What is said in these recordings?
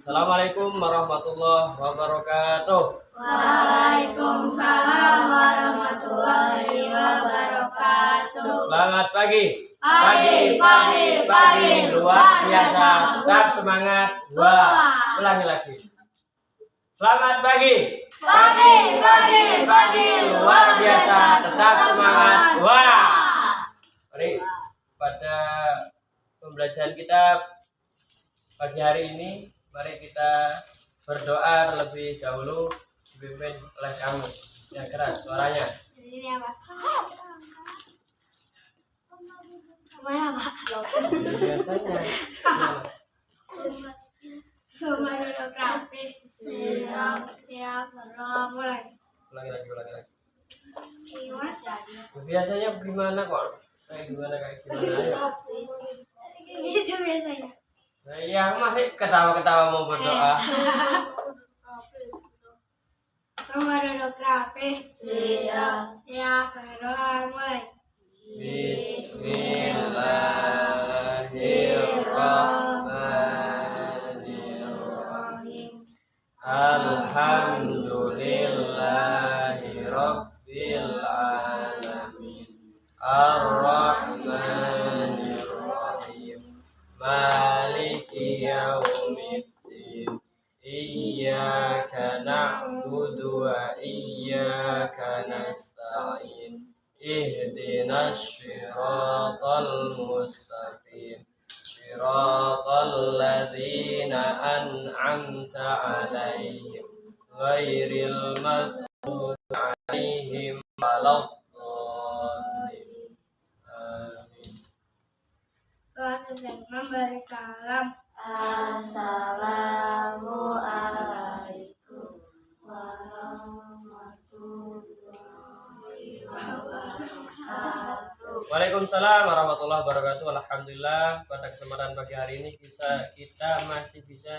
Assalamualaikum warahmatullahi wabarakatuh. Waalaikumsalam warahmatullahi wabarakatuh. Selamat pagi. Pagi Luar biasa. Tetap semangat. Wah. Ulangi lagi. Selamat pagi. Pagi Luar biasa. Tetap semangat. Wah. Mari pada pembelajaran kita pagi hari ini, mari kita berdoa terlebih dahulu dipimpin oleh kamu yang keras suaranya. Ini apa? Kemana Pak? Biasanya. Rumah duduk rapi. Siap, mulai. Ulangi lagi. Gimana? Biasanya gimana kok? Kayak gimana ayo. Gitu biasanya. Nah, yang masih ketawa-ketawa mau berdoa. Rumah duduk rapi. Siap, berdoa, mulai. Bismillahirrahmanirrahim. Alhamdulillahi rabbil alamin. Ar-Rahmanir-Rahim. Maliki yaumiddin. Iyyaka na'budu wa iyyaka nasta'in. Ihdinas siratal mustaqim. Siratal ladzina an'amta 'alaihim ghairil maghdubi 'alaihim waladdallin. Amin. Doa selesai memberi salam. Assalamualaikum warahmatullahi wabarakatuh. Waalaikumsalam warahmatullahi wabarakatuh. Alhamdulillah pada kesempatan pagi hari ini kita masih bisa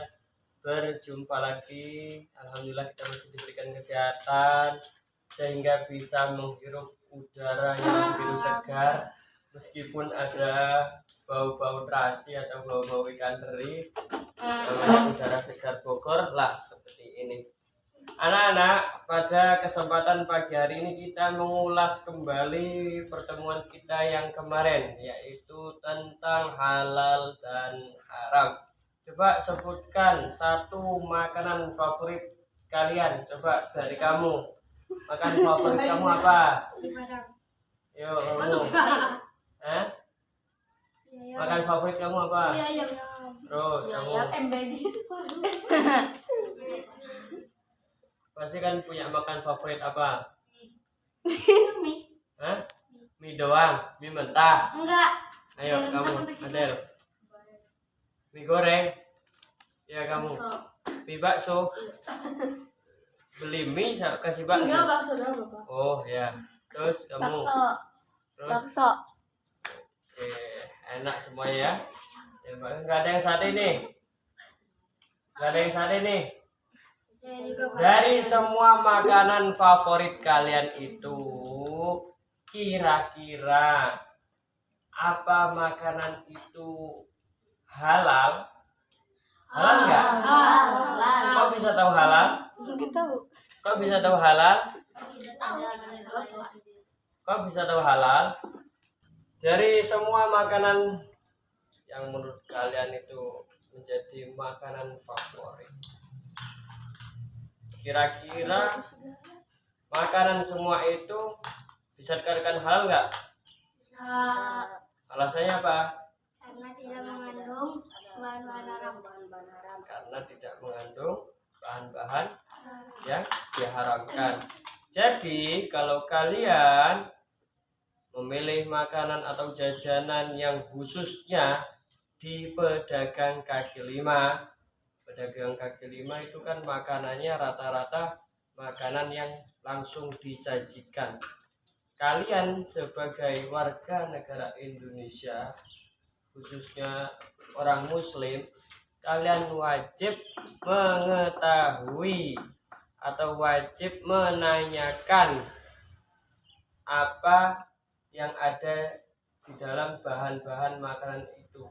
berjumpa lagi. Alhamdulillah kita masih diberikan kesehatan sehingga bisa menghirup udara yang begitu segar meskipun ada bau-bau terasi atau bau-bau ikan teri. Kalau udara segar Bogor lah seperti ini. Anak-anak, pada kesempatan pagi hari ini kita mengulas kembali pertemuan kita yang kemarin, yaitu tentang halal dan haram. Coba sebutkan satu makanan favorit kalian. Coba dari kamu, makanan favorit kamu apa? Si Padang. Yuk, kamu. Hah? Makanan favorit kamu apa? Iya. Terus kamu pasti kan punya makan favorit apa? Mie. Hah? Mie doang, mie mentah. Enggak. Ayo kamu, Adel. Mie goreng. Ya kamu. Mie bakso. Beli mie kasih bakso. Oh ya. Terus kamu. Terus. Bakso. Oke, enak semuanya ya. Ya, nggak ada yang sate nih. Nggak ada yang sate nih. Dari semua makanan favorit kalian itu, kira-kira apa makanan itu halal? Halal nggak? Halal. Kok bisa tahu halal? Kok bisa tahu halal? Kok bisa tahu halal? Dari semua makanan yang menurut kalian itu menjadi makanan favorit, kira-kira makanan semua itu bisa dikatakan halal nggak? Alasannya apa? Karena tidak mengandung bahan-bahan haram. Karena tidak mengandung bahan-bahan yang diharamkan. Jadi kalau kalian memilih makanan atau jajanan yang khususnya di pedagang kaki lima, pedagang kaki lima itu kan makanannya rata-rata makanan yang langsung disajikan. Kalian sebagai warga negara Indonesia, khususnya orang Muslim, kalian wajib mengetahui atau wajib menanyakan apa yang ada di dalam bahan-bahan makanan itu.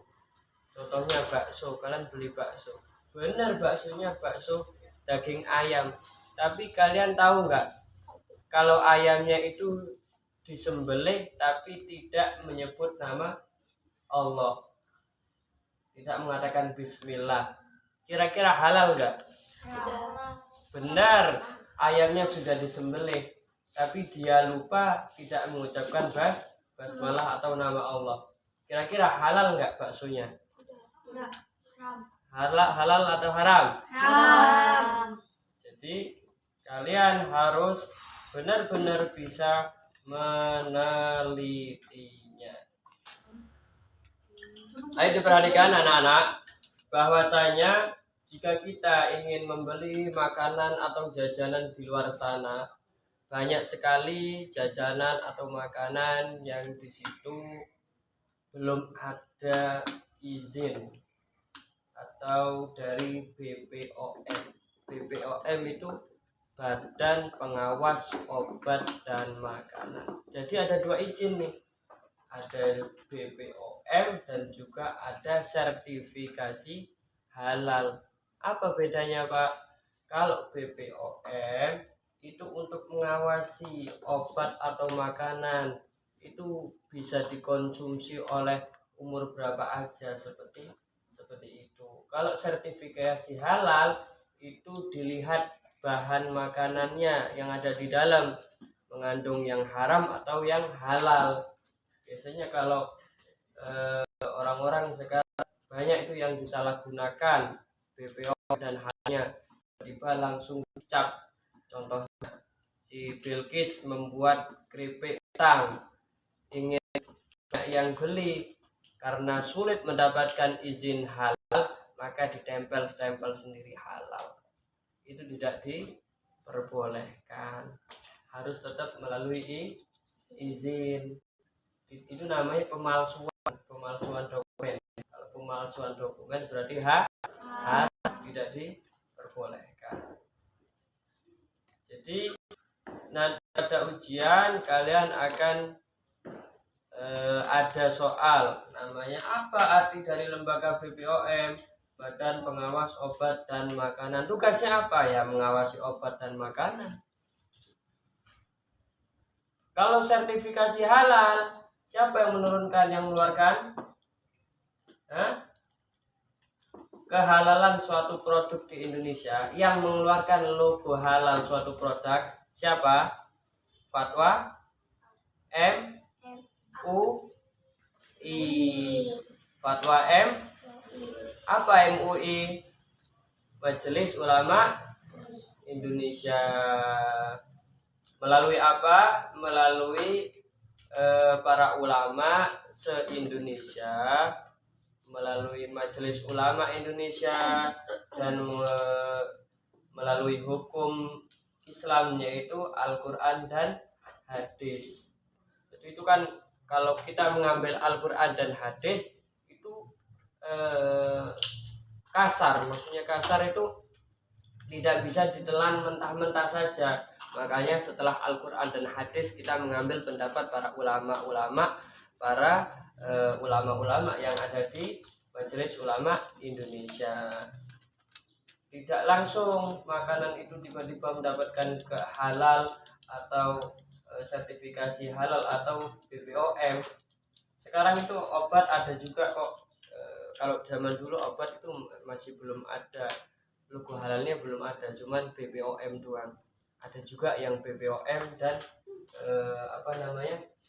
Contohnya bakso, kalian beli bakso. benar baksonya bakso daging ayam. Tapi kalian tahu nggak kalau ayamnya itu disembelih tapi tidak menyebut nama Allah, tidak mengatakan bismillah, kira-kira halal nggak? Benar, ayamnya sudah disembelih tapi dia lupa tidak mengucapkan basmalah atau nama Allah. Kira-kira halal nggak baksonya? Halal atau haram? Jadi kalian harus benar-benar bisa menelitinya. Ayo diperhatikan anak-anak, bahwasanya jika kita ingin membeli makanan atau jajanan di luar sana, banyak sekali jajanan atau makanan yang di situ belum ada izin atau dari BPOM. BPOM itu Badan Pengawas Obat dan Makanan. Jadi ada 2 izin nih. Ada BPOM dan juga ada sertifikasi halal. Apa bedanya, Pak? Kalau BPOM itu untuk mengawasi obat atau makanan itu bisa dikonsumsi oleh umur berapa aja, seperti itu. Kalau sertifikasi halal itu dilihat bahan makanannya yang ada di dalam mengandung yang haram atau yang halal. Biasanya kalau orang-orang sekarang banyak itu yang disalahgunakan BPO dan halnya, tiba langsung dicap. Contohnya si Bilqis membuat keripik tang, ingin yang beli, karena sulit mendapatkan izin halal maka ditempel stempel sendiri halal. Itu tidak diperbolehkan, harus tetap melalui izin. Itu namanya pemalsuan dokumen. Kalau pemalsuan dokumen berarti tidak diperbolehkan. Jadi nanti pada ujian kalian akan ada soal namanya apa arti dari lembaga BPOM, Badan Pengawas Obat dan Makanan. Tugasnya apa ya? Mengawasi obat dan makanan. Kalau sertifikasi halal, siapa yang menurunkan, yang mengeluarkan? Kehalalan suatu produk di Indonesia, yang mengeluarkan logo halal suatu produk siapa? Fatwa MUI. Fatwa apa MUI? Majelis Ulama Indonesia. Melalui apa? Melalui para ulama se-Indonesia, melalui Majelis Ulama Indonesia, dan melalui hukum Islam, yaitu Al-Quran dan hadis. Jadi itu kan kalau kita mengambil Al-Quran dan hadis itu kasar, maksudnya kasar itu tidak bisa ditelan mentah-mentah saja. Makanya setelah Al-Quran dan hadis kita mengambil pendapat para ulama-ulama, para ulama-ulama yang ada di Majelis Ulama Indonesia. Tidak langsung makanan itu tiba-tiba mendapatkan halal atau sertifikasi halal atau BPOM. Sekarang itu obat ada juga kok. Kalau zaman dulu obat itu masih belum ada, logo halalnya belum ada, cuman BPOM doang. Ada juga yang BPOM dan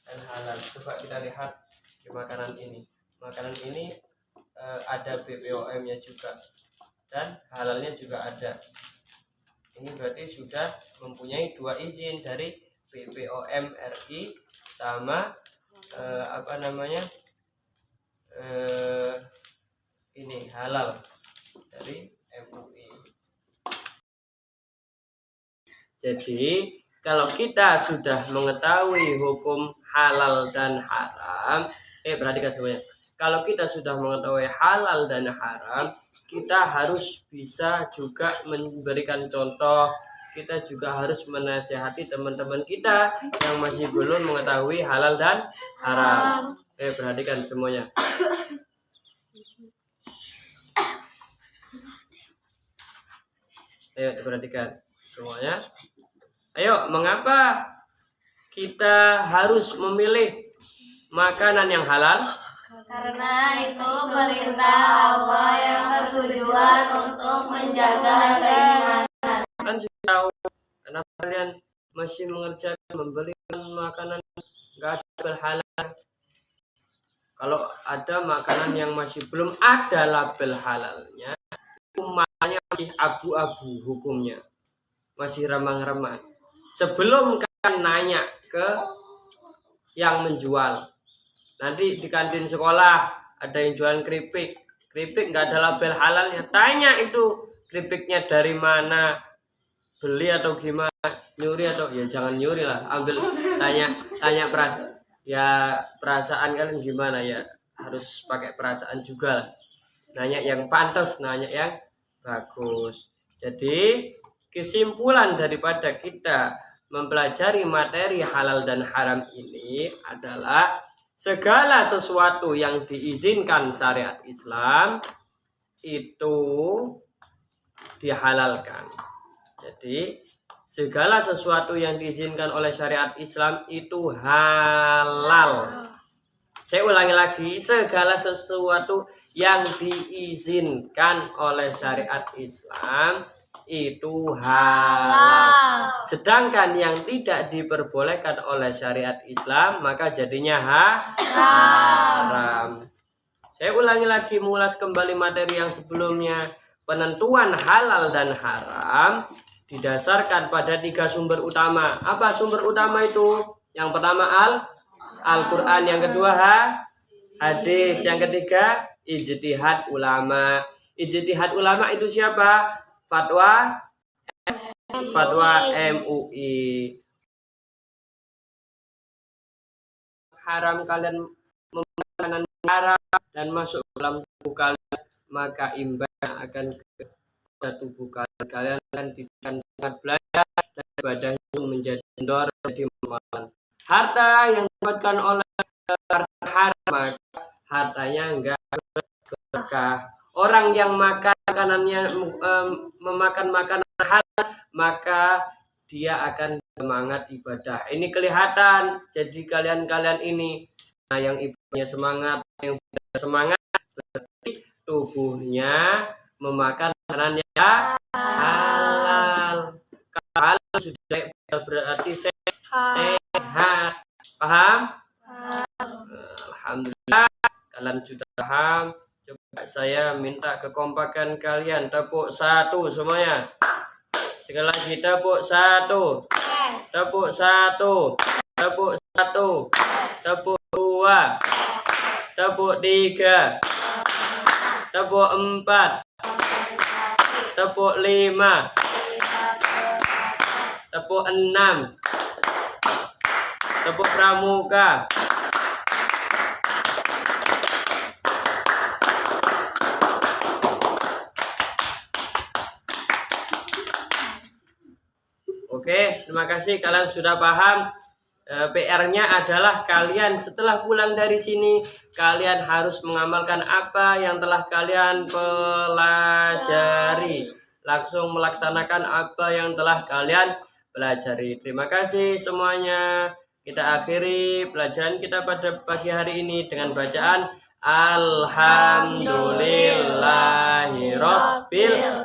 dan halal. Coba kita lihat di makanan ini. Makanan ini ada BPOM-nya juga dan halalnya juga ada. Ini berarti sudah mempunyai 2 izin dari BPOM RI sama ini halal dari MUI. Jadi kalau kita sudah mengetahui hukum halal dan haram, perhatikan semuanya. Kalau kita sudah mengetahui halal dan haram, kita harus bisa juga memberikan contoh. Kita juga harus menasihati teman-teman kita yang masih belum mengetahui halal dan haram. Perhatikan semuanya. Ayo diperhatikan semuanya. Ayo, mengapa kita harus memilih makanan yang halal? Karena itu perintah Allah yang bertujuan untuk menjaga keimanan. Kan sudah tahu, kenapa kalian masih mengerjakan membelikan makanan nggak ada halal? Kalau ada makanan yang masih belum ada label halalnya, hukumannya masih abu-abu hukumnya, masih remang-remang. Sebelum kalian nanya ke yang menjual, nanti di kantin sekolah ada yang jualan keripik nggak ada label halalnya, tanya itu keripiknya dari mana, beli atau gimana, nyuri atau ya jangan nyuri lah, ambil tanya perasaan kalian gimana ya, harus pakai perasaan juga lah, nanya yang pantas, nanya yang bagus. Jadi kesimpulan daripada kita mempelajari materi halal dan haram ini adalah segala sesuatu yang diizinkan syariat Islam itu dihalalkan. Jadi segala sesuatu yang diizinkan oleh syariat Islam itu halal. Saya ulangi lagi, segala sesuatu yang diizinkan oleh syariat Islam itu halal. Sedangkan yang tidak diperbolehkan oleh syariat Islam maka jadinya haram. Saya ulangi lagi, mengulas kembali materi yang sebelumnya. Penentuan halal dan haram didasarkan pada 3 sumber utama. Apa sumber utama itu? Yang pertama Al-Quran, yang kedua hadis, yang ketiga ijtihad ulama. Ijtihad ulama itu siapa? Fatwa MUI. Haram kalian memakan haram dan masuk dalam tubuh kalian, maka imbasnya akan ke tubuh kalian akan tidak sangat belajar dan ibadahnya menjadi kendor, menjadi malang. Harta yang didapatkan oleh haram maka hartanya enggak berkah. Orang yang makan makanannya memakan makanan halal maka dia akan semangat ibadah. Ini kelihatan. Jadi kalian ini yang ibadahnya semangat, yang semangat berarti tubuhnya memakan makanan yang halal. Kalau halal sudah berarti sehat. Paham? Alhamdulillah kalian sudah paham. Coba saya minta kekompakan kalian, tepuk 1 semuanya. Sekali lagi tepuk 1. Tepuk 1. Tepuk 1. Tepuk 2. Tepuk 3. Tepuk 4. Tepuk 5. Tepuk 6. Tepuk pramuka. Oke, terima kasih kalian sudah paham. PR-nya adalah kalian setelah pulang dari sini kalian harus mengamalkan apa yang telah kalian pelajari. Langsung melaksanakan apa yang telah kalian pelajari. Terima kasih semuanya. Kita akhiri pelajaran kita pada pagi hari ini dengan bacaan Alhamdulillahirabbil